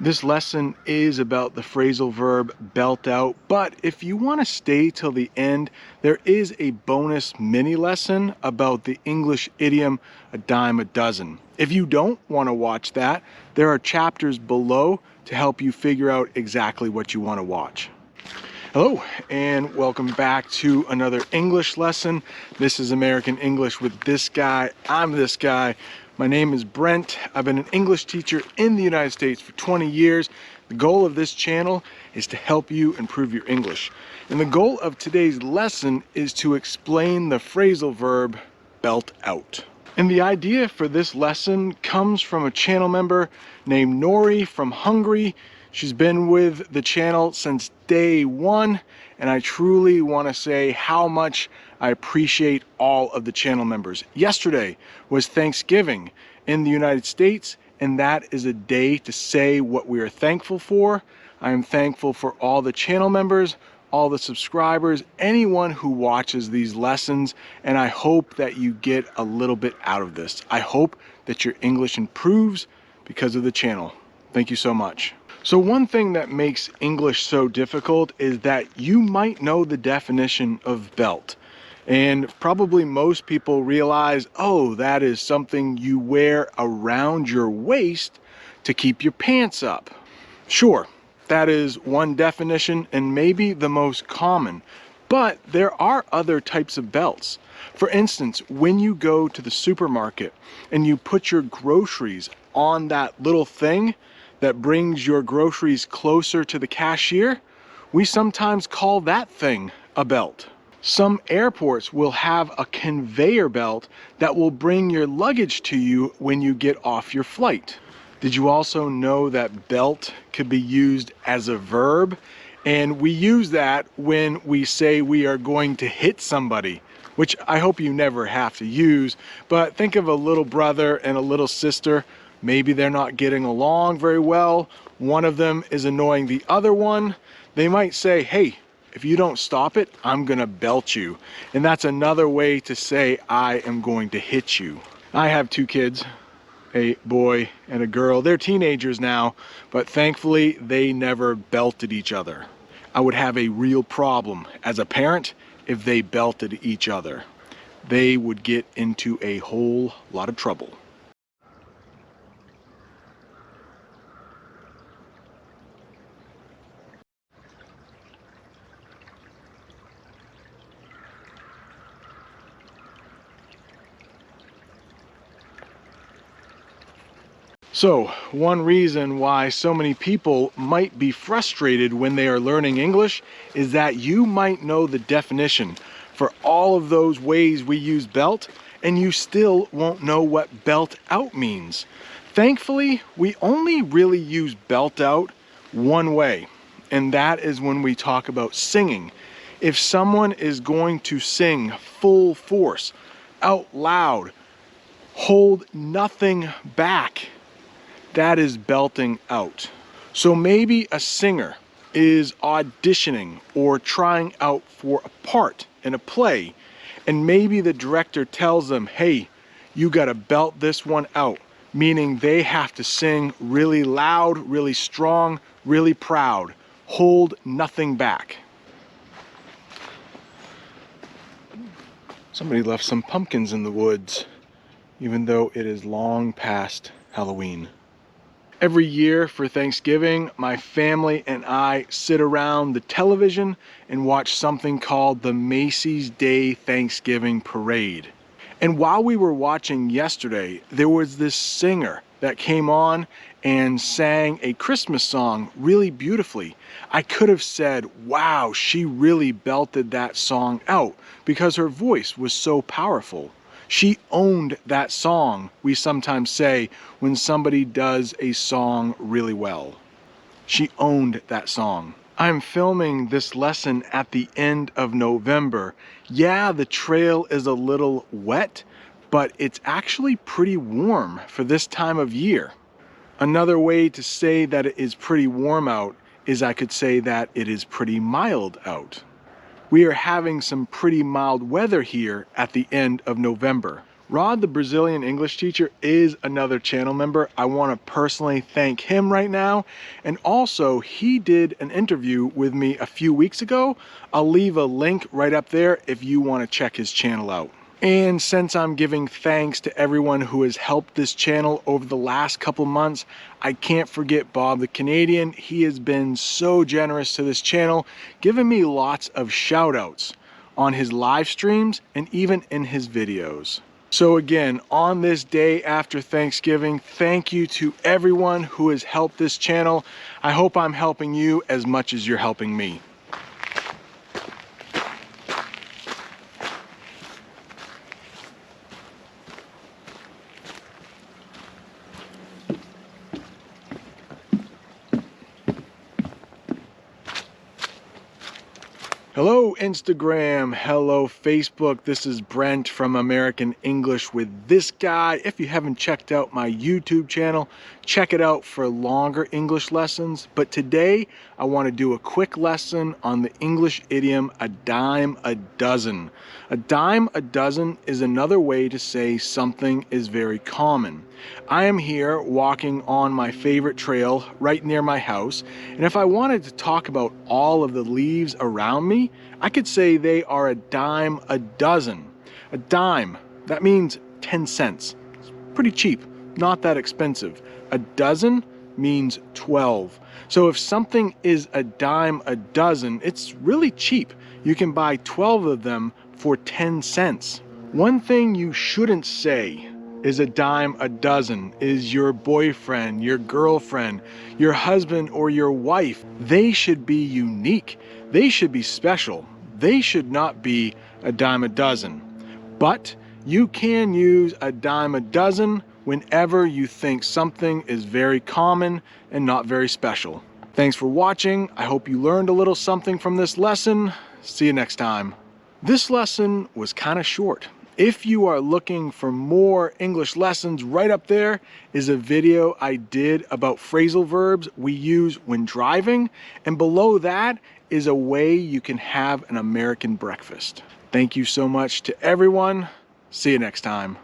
This lesson is about the phrasal verb belt out, but if you want to stay till the end, there is a bonus mini lesson about the English idiom a dime a dozen. If you don't want to watch that, there are chapters below to help you figure out exactly what you want to watch. Hello and welcome back to another English lesson. This is American English with this guy. I'm this guy. My name is Brent. I've been an English teacher in the United States for 20 years. The goal of this channel is to help you improve your English. And the goal of today's lesson is to explain the phrasal verb belt out. And the idea for this lesson comes from a channel member named Nori from Hungary. She's been with the channel since day one, and I truly want to say how much I appreciate all of the channel members. Yesterday was Thanksgiving in the United States, and that is a day to say what we are thankful for. I am thankful for all the channel members, all the subscribers, anyone who watches these lessons, and I hope that you get a little bit out of this. I hope that your English improves because of the channel. Thank you so much. So one thing that makes English so difficult is that you might know the definition of belt. And probably most people realize, oh, that is something you wear around your waist to keep your pants up. Sure, that is one definition and maybe the most common, but there are other types of belts. For instance, when you go to the supermarket and you put your groceries on that little thing that brings your groceries closer to the cashier, we sometimes call that thing a belt. Some airports will have a conveyor belt that will bring your luggage to you when you get off your flight. Did you also know that belt could be used as a verb? And we use that when we say we are going to hit somebody, which I hope you never have to use, but think of a little brother and a little sister. Maybe they're not getting along very well. One of them is annoying the other one. They might say, hey, if you don't stop it, I'm gonna belt you. And that's another way to say I am going to hit you. I have two kids, a boy and a girl. They're teenagers now, but thankfully they never belted each other. I would have a real problem as a parent if they belted each other. They would get into a whole lot of trouble. So, one reason why so many people might be frustrated when they are learning English is that you might know the definition for all of those ways we use belt, and you still won't know what belt out means. Thankfully, we only really use belt out one way, and that is when we talk about singing. If someone is going to sing full force, out loud, hold nothing back, that is belting out. So maybe a singer is auditioning or trying out for a part in a play, and maybe the director tells them, hey, you gotta belt this one out, meaning they have to sing really loud, really strong, really proud, hold nothing back. Somebody left some pumpkins in the woods, even though it is long past Halloween. Every year for Thanksgiving, my family and I sit around the television and watch something called the Macy's Day Thanksgiving Parade. And while we were watching yesterday, there was this singer that came on and sang a Christmas song really beautifully. I could have said, wow, she really belted that song out because her voice was so powerful. She owned that song, we sometimes say when somebody does a song really well. She owned that song. I'm filming this lesson at the end of November. Yeah, the trail is a little wet, but it's actually pretty warm for this time of year. Another way to say that it is pretty warm out is I could say that it is pretty mild out. We are having some pretty mild weather here at the end of November. Rod, the Brazilian English teacher, is another channel member. I want to personally thank him right now. And also, he did an interview with me a few weeks ago. I'll leave a link right up there if you want to check his channel out. And since I'm giving thanks to everyone who has helped this channel over the last couple months, I can't forget Bob the Canadian. He has been so generous to this channel, giving me lots of shout outs on his live streams and even in his videos. So again, on this day after Thanksgiving, thank you to everyone who has helped this channel. I hope I'm helping you as much as you're helping me. Hello Instagram, hello Facebook, this is Brent from American English with this guy. If you haven't checked out my YouTube channel, check it out for longer English lessons. But today I want to do a quick lesson on the English idiom, a dime a dozen. A dime a dozen is another way to say something is very common. I am here walking on my favorite trail right near my house, and if I wanted to talk about all of the leaves around me, I could say they are a dime a dozen. A dime, that means 10 cents. It's pretty cheap, not that expensive. A dozen means 12. So if something is a dime a dozen, it's really cheap. You can buy 12 of them for 10 cents. One thing you shouldn't say is a dime a dozen is your boyfriend, your girlfriend, your husband, or your wife. They should be unique. They should be special. They should not be a dime a dozen. But you can use a dime a dozen whenever you think something is very common and not very special. Thanks for watching. I hope you learned a little something from this lesson. See you next time. This lesson was kind of short. If you are looking for more English lessons, right up there is a video I did about phrasal verbs we use when driving, and below that is a way you can have an American breakfast. Thank you so much to everyone. See you next time.